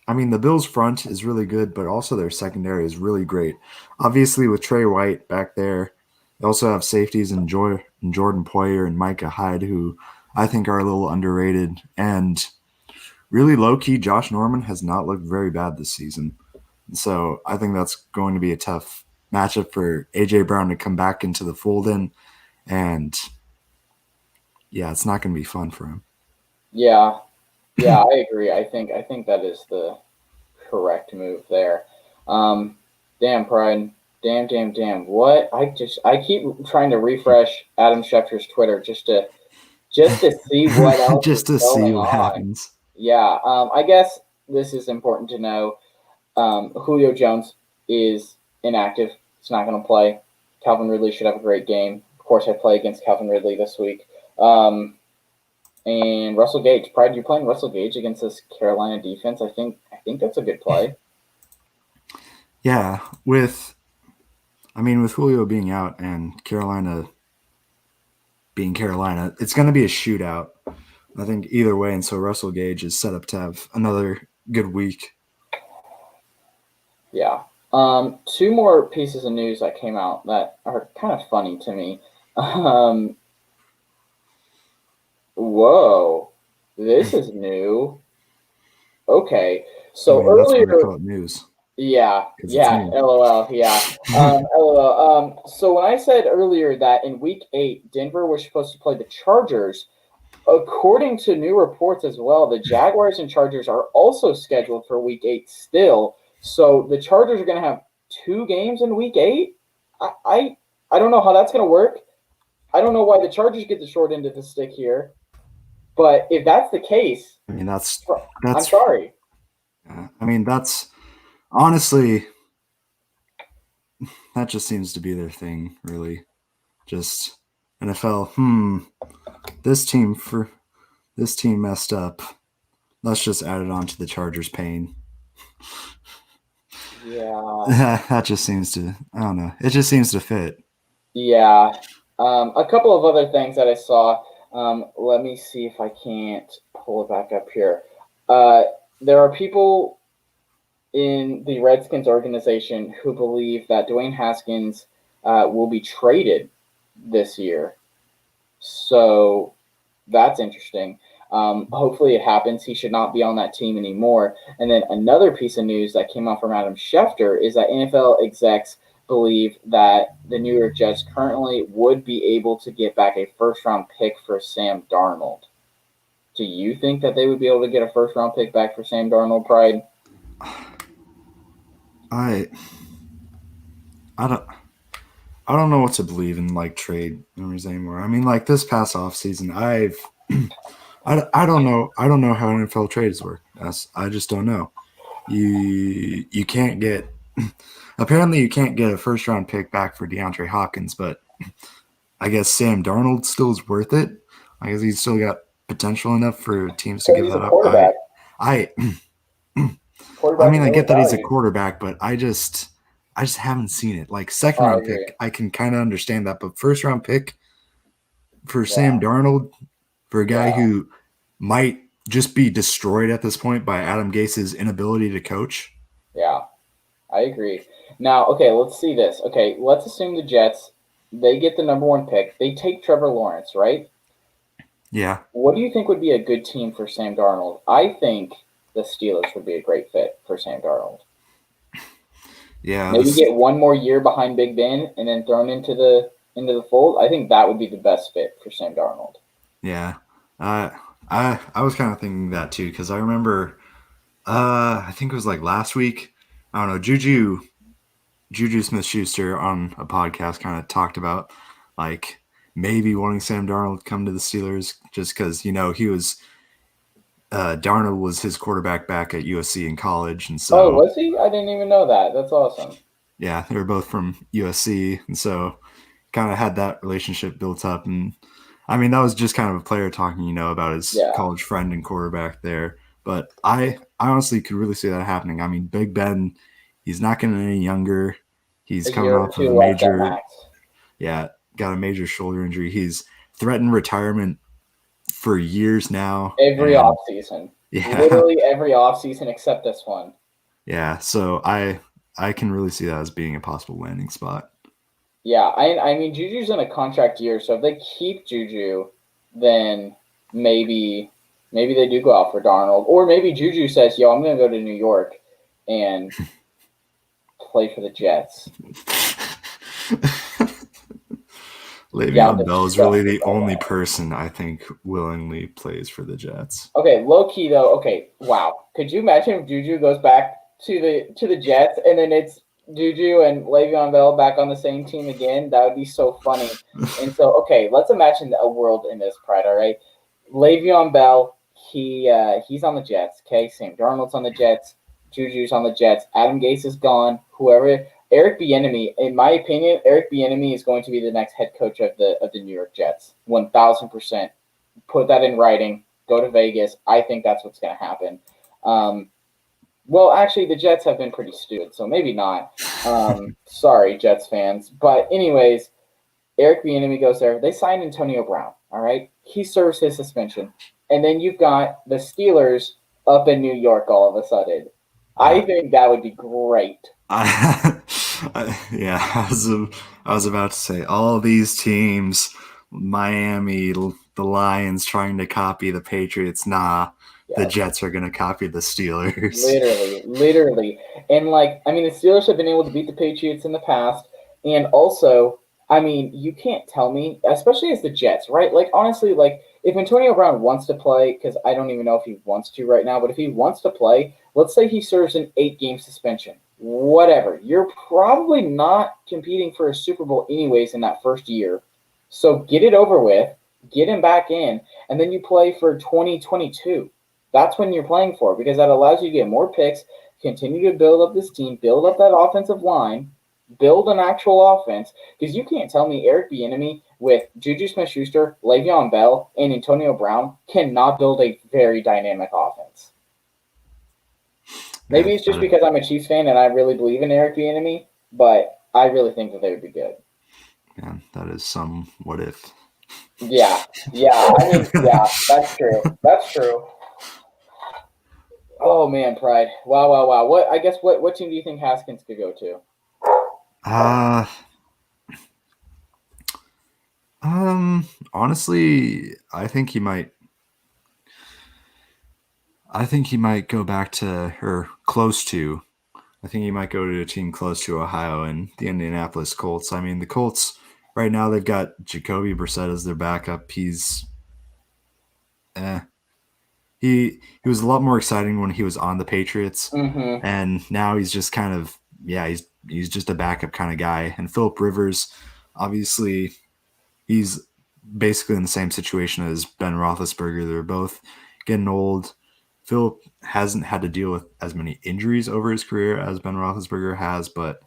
I mean, the Bills' front is really good, but also their secondary is really great. Obviously, with Trey White back there, they also have safeties in Jordan Poyer and Micah Hyde, who I think are a little underrated. And really low key, Josh Norman has not looked very bad this season. So I think that's going to be a tough matchup for AJ Brown to come back into the fold in. And yeah, it's not going to be fun for him. Yeah, yeah, I agree. I think that is the correct move there. Damn, Pride. Damn. What? I keep trying to refresh Adam Schefter's Twitter just to see what else is Just to see going what on. happens. Yeah, I guess this is important to know. Julio Jones is inactive. He's not going to play. Calvin Ridley should have a great game. Of course, I play against Calvin Ridley this week. And Russell Gage. Pride, you playing Russell Gage against this Carolina defense? I think that's a good play. Yeah, with Julio being out and Carolina being Carolina, it's going to be a shootout. I think either way, and so Russell Gage is set up to have another good week. Yeah. Two more pieces of news that came out that are kind of funny to me. Whoa, this is new. Okay, I so mean, that's why they earlier, call it news yeah, because it's yeah, new. LOL, yeah, LOL. So when I said earlier that in Week 8, Denver was supposed to play the Chargers, according to new reports as well, the Jaguars and Chargers are also scheduled for Week 8 still. So the Chargers are going to have two games in Week 8. I, I, I don't know how that's going to work. I don't know why the Chargers get the short end of the stick here. But if that's the case, I mean, I'm that's. sorry. I mean, that's honestly that just seems to be their thing, really. Just NFL. This team messed up. Let's just add it on to the Chargers' pain. Yeah. That just seems to. I don't know. It just seems to fit. Yeah. A couple of other things that I saw. Let me see if I can't pull it back up here. Uh, there are people in the Redskins organization who believe that Dwayne Haskins will be traded this year. So that's interesting. Hopefully it happens. He should not be on that team anymore. And then another piece of news that came out from Adam Schefter is that NFL execs believe that the New York Jets currently would be able to get back a first round pick for Sam Darnold. Do you think that they would be able to get a first round pick back for Sam Darnold, Pride? I I don't I don't know what to believe in like trade rumors anymore. I mean, like this past off season, I don't know how NFL trades work. I just don't know. You can't get apparently you can't get a first round pick back for DeAndre Hopkins, but I guess Sam Darnold still is worth it. I guess he's still got potential enough for teams to So give he's a that up. quarterback. I I Quarterback mean, is I get that he's a overvalued. quarterback, but I just haven't seen it. Like second Oh, I round agree. pick, I can kind of understand that, but first round pick for Yeah, Sam Darnold, for a guy yeah, who might just be destroyed at this point by Adam Gase's inability to coach. yeah. I agree. Now, okay, let's see this. Okay, let's assume the Jets, they get the number one pick. They take Trevor Lawrence, right? Yeah, What do you think would be a good team for Sam Darnold? I think the Steelers would be a great fit for Sam Darnold. yeah, Maybe get one more year behind Big Ben and then thrown into the fold. I think that would be the best fit for Sam Darnold. yeah. I was kind of thinking that too because I remember, I think it was like last week. I don't know. Juju Smith Schuster on a podcast kind of talked about like maybe wanting Sam Darnold to come to the Steelers just because he was Darnold was his quarterback back at USC in college, and Oh, so was he? I didn't even know that. That's awesome. yeah, they were both from USC, and so kind of had that relationship built up. And I mean, that was just kind of a player talking, about his Yeah, college friend and quarterback there. But I honestly could really see that happening. I mean, Big Ben, he's not getting any younger. He's a coming year or off of two a left at major, max. yeah, got a major shoulder injury. He's threatened retirement for years now, Every and offseason. Yeah. Literally every offseason except this one. Yeah. So I can really see that as being a possible landing spot. Yeah, I mean Juju's in a contract year, so if they keep Juju, then maybe they do go out for Darnold, or maybe Juju says, "Yo, I'm gonna go to New York and play for the Jets." Yeah, I'm Le'Veon Bell is really disgusted the by only that. person I think willingly plays for the Jets. Okay, low key though. Okay, wow. Could you imagine if Juju goes back to the Jets and then it's Juju and Le'Veon Bell back on the same team again? That would be so funny. And so, okay, let's imagine a world in this, Pride. All right, Le'Veon Bell, he's on the Jets. Okay, Sam Darnold's on the Jets. Juju's on the Jets. Adam Gase is gone. Whoever Eric Bieniemy, in my opinion, Eric Bieniemy is going to be the next head coach of the New York Jets. 1,000%. Put that in writing. Go to Vegas. I think that's what's going to happen. Um, well, actually, the Jets have been pretty stupid, so maybe not. Sorry, Jets fans. But anyways, Eric Bieniemy goes there. They signed Antonio Brown. All right, he serves his suspension, and then you've got the Steelers up in New York all of a sudden. I Uh, think that would be great. I, yeah, I was about to say all these teams, Miami, the Lions trying to copy the Patriots. Nah, the Yes. Jets are going to copy the Steelers. Literally. And like, I mean, the Steelers have been able to beat the Patriots in the past. And also, I mean, you can't tell me, especially as the Jets, right? Like, honestly, like, if Antonio Brown wants to play, because I don't even know if he wants to right now, but if he wants to play, let's say he serves an 8-game suspension. Whatever. You're probably not competing for a Super Bowl anyways in that first year. So get it over with, get him back in, and then you play for 2022. That's when you're playing for because that allows you to get more picks, continue to build up this team, build up that offensive line, build an actual offense. Because you can't tell me Eric Bieniemy with Juju Smith-Schuster, Le'Veon Bell, and Antonio Brown cannot build a very dynamic offense. Yeah, Maybe it's just because I'm a Chiefs fan and I really believe in Eric Bieniemy, but I really think that they would be good. man, that is some what if. Yeah, yeah. I mean, yeah, that's true. That's true. Oh man, Pride. Wow, wow, wow. What I guess what team do you think Haskins could go to? Uh, Honestly, I think he might go back to or close to. I think he might go to a team close to Ohio and the Indianapolis Colts. I mean, the Colts right now they've got Jacoby Brissett as their backup. He's eh. He was a lot more exciting when he was on the Patriots, Mm-hmm. and now he's just kind of he's just a backup kind of guy. And Philip Rivers, obviously, he's basically in the same situation as Ben Roethlisberger. They're both getting old. Philip hasn't had to deal with as many injuries over his career as Ben Roethlisberger has, but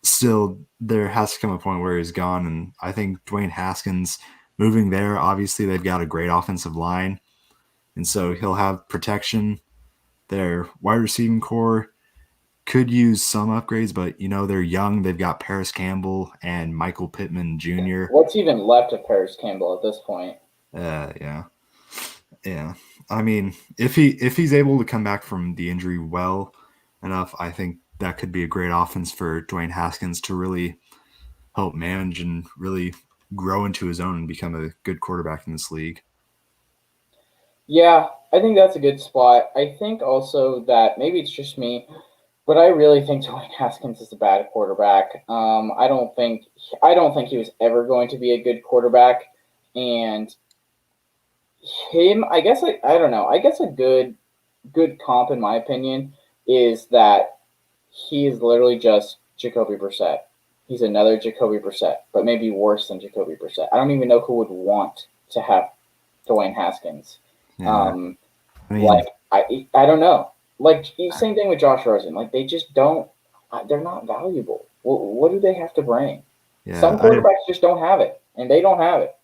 still, there has to come a point where he's gone. And I think Dwayne Haskins moving there, obviously, they've got a great offensive line. And so he'll have protection. Their wide receiving core could use some upgrades, but they're young. They've got Paris Campbell and Michael Pittman Jr. What's even left of Paris Campbell at this point? Yeah, yeah. I mean, if he's able to come back from the injury well enough, I think that could be a great offense for Dwayne Haskins to really help manage and really grow into his own and become a good quarterback in this league. Yeah, I think that's a good spot. I think also that maybe it's just me, but I really think Dwayne Haskins is a bad quarterback. I don't think he was ever going to be a good quarterback, and him. I don't know. I guess a good comp in my opinion is that he is literally just Jacoby Brissett. He's another Jacoby Brissett, but maybe worse than Jacoby Brissett. I don't even know who would want to have Dwayne Haskins. Yeah, Um, I mean, like I don't know. Like same thing with Josh Rosen. Like they just don't. They're not valuable. What do they have to bring? yeah, Some quarterbacks just don't have it, and they don't have it.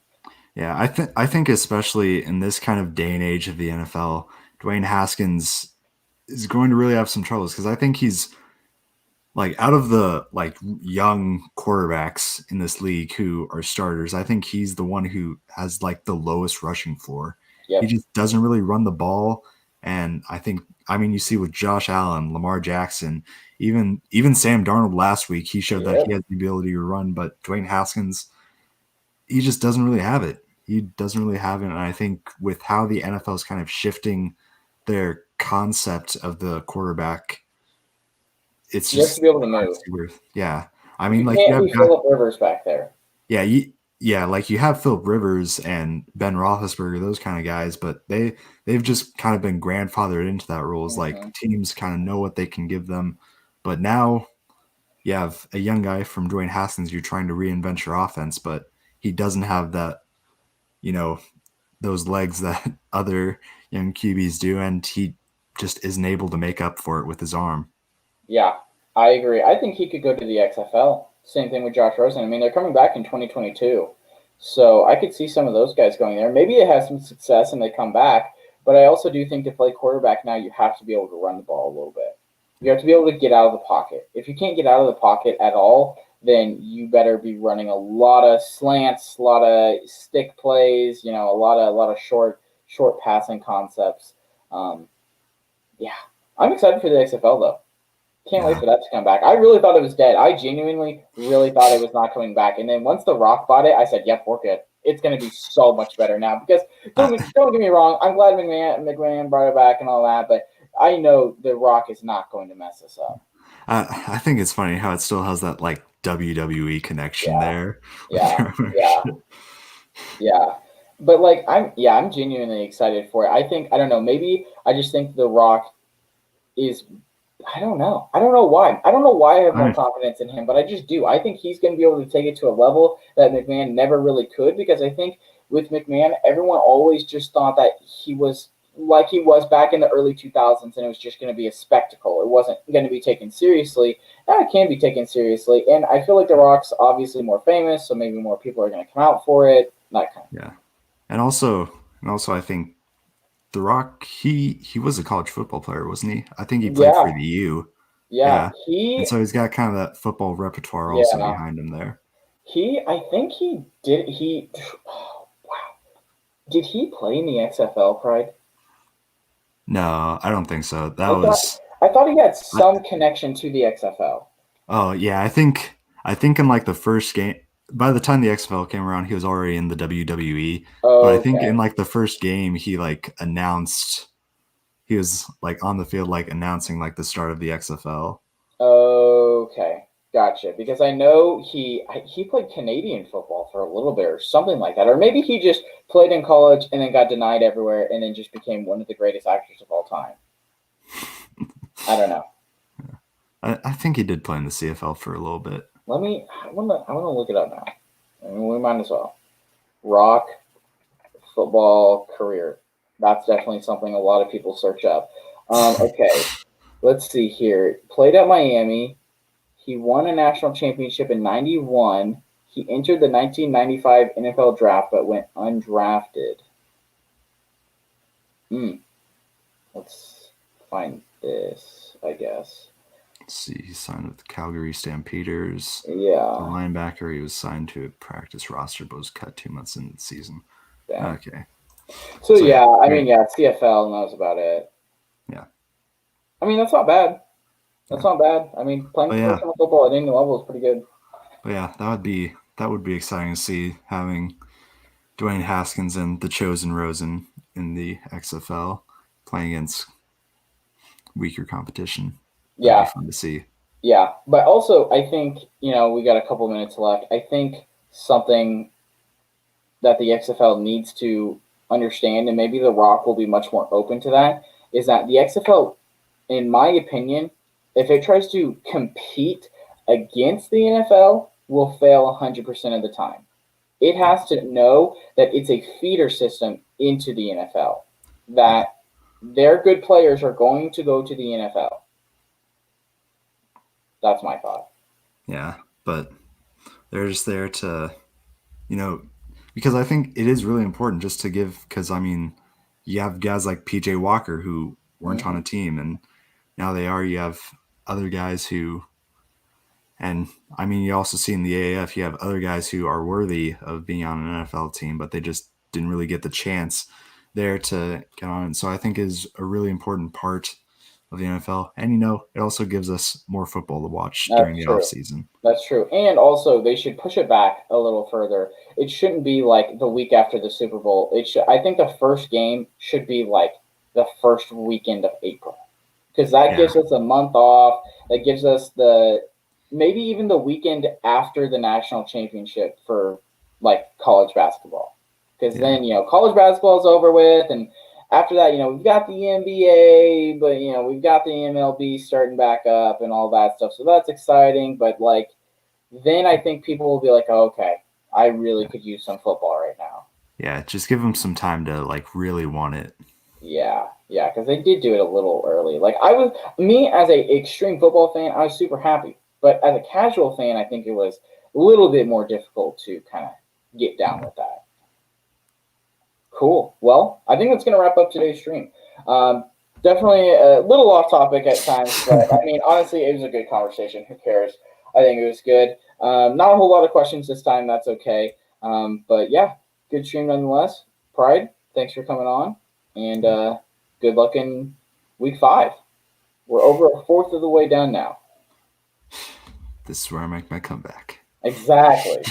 yeah. I think especially in this kind of day and age of the NFL, Dwayne Haskins is going to really have some troubles because I think he's like out of the like young quarterbacks in this league who are starters, I think he's the one who has like the lowest rushing floor. He Yep. just doesn't really run the ball. And I mean, you see with Josh Allen, Lamar Jackson, even Sam Darnold last week, he showed that he Yep. has the ability to run, but Dwayne Haskins, he just doesn't really have it. He doesn't really have it. And I think with how the NFL is kind of shifting their concept of the quarterback, it's You have to just be able to hard to move. see where, yeah. I You mean, like you can't have be Philip Rivers back there. yeah, like you have Philip Rivers and Ben Roethlisberger, those kind of guys, but they've just kind of been grandfathered into that role. It's like Hmm. teams kind of know what they can give them, but now you have a young guy from Dwayne Haskins. You're trying to reinvent your offense, but he doesn't have that, you know, those legs that other young QBs do, and he just isn't able to make up for it with his arm. Yeah, I agree. I think he could go to the XFL. Same thing with Josh Rosen. I mean, they're coming back in 2022. So I could see some of those guys going there. Maybe they have some success and they come back. But I also do think to play quarterback now, you have to be able to run the ball a little bit. You have to be able to get out of the pocket. If you can't get out of the pocket at all, then you better be running a lot of slants, a lot of stick plays, a lot of short passing concepts. Um, yeah, I'm excited for the XFL though. Can't wait Yeah. for that to come back. I really thought it was dead. I genuinely really thought it was not coming back. And then once The Rock bought it, I said, "Yep, we're good. It's going to be so much better now." Because Uh, don't get me wrong, I'm glad McMahon brought it back and all that, but I know The Rock is not going to mess us up. I think it's funny how it still has that like WWE connection Yeah, there with yeah, their yeah, ownership. yeah. But like, I'm genuinely excited for it. I don't know. Maybe I just think The Rock is I don't know. I don't know why. I don't know why I have more I, confidence in him, but I just do. I think he's going to be able to take it to a level that McMahon never really could because I think with McMahon, everyone always just thought that he was like he was back in the early 2000s and it was just going to be a spectacle. It wasn't going to be taken seriously. Now it can be taken seriously. And I feel like The Rock's obviously more famous, so maybe more people are going to come out for it. That kind of yeah, and also, I think The Rock he was a college football player, wasn't he? I think he thing. played for Yeah. the U. Yeah. Yeah, and so he's got kind of that football repertoire also Yeah. behind him there. I think he did, oh, wow. Did he play in the XFL, Pride? No, I don't think so. That I thought was I thought he had I, some connection to the XFL. oh yeah, I think in like the first game, by the time the XFL came around, he was already in the WWE. But I think in Okay. like the first game, he like announced he was like on the field like announcing like the start of the XFL. Okay. Gotcha. Because I know he played Canadian football for a little bit or something like that. Or maybe he just played in college and then got denied everywhere and then just became one of the greatest actors of all time. I don't know. I think he did play in the CFL for a little bit. I wanna look it up now. I mean, we might as well. Rock football career. That's definitely something a lot of people search up. Okay, let's see here. Played at Miami. He won a national championship in '91. He entered the 1995 NFL draft but went undrafted. Hmm. Let's find this, I guess. Let's see, he signed with the Calgary Stampeders. The Yeah. linebacker, he was signed to a practice roster, but was cut 2 months into the season. Damn. Okay, So so yeah, yeah, I mean, very yeah, CFL, and that was about it. yeah, I mean, that's not bad. That's yeah, not bad. I mean, playing but yeah, professional football at any level is pretty good. but yeah, that would be exciting to see having Dwayne Haskins and the Chosen Rosen in the XFL playing against weaker competition. That'd be Yeah, fun to see. yeah. But also, I think we got a couple minutes left. I think something that the XFL needs to understand, and maybe The Rock will be much more open to that, is that the XFL, in my opinion, if it tries to compete against the NFL, will fail 100% of the time. It Yeah, has to know that it's a feeder system into the NFL, yeah, that their good players are going to go to the NFL. That's my thought. yeah. But they're just there to, you know, because I think it is really important just to give, because I mean, you have guys like PJ Walker who weren't on Mm-hmm. a team and now they are. You have other guys who, and I mean, you also see in the AAF, you have other guys who are worthy of being on an NFL team, but they just didn't really get the chance. there to get on. And so I think is a really important part of the NFL. And, it also gives us more football to watch during That's the true. off season. That's true. And also, they should push it back a little further. It shouldn't be like the week after the Super Bowl. It should. I think the first game should be like the first weekend of April, because that Yeah. gives us a month off. That gives us maybe even the weekend after the national championship for like college basketball, because Yeah. then college basketball is over with, and after that we've got the NBA, but we've got the MLB starting back up and all that stuff. So that's exciting, but like then I think people will be like, oh, okay, I really Yeah. could use some football right now. Yeah. Just give them some time to like really want it. Yeah, yeah, because they did do it a little early. Like me as a extreme football fan, I was super happy. But as a casual fan, I think it was a little bit more difficult to kind of get down Yeah. with that. Cool. Well, I think that's going to wrap up today's stream. Definitely a little off topic at times, but I mean, honestly, it was a good conversation. Who cares? I think it was good. Not a whole lot of questions this time. That's okay. But yeah, good stream nonetheless. Pride, thanks for coming on, and good luck in week 5. We're over a fourth of the way done now. This is where I make my comeback. Exactly.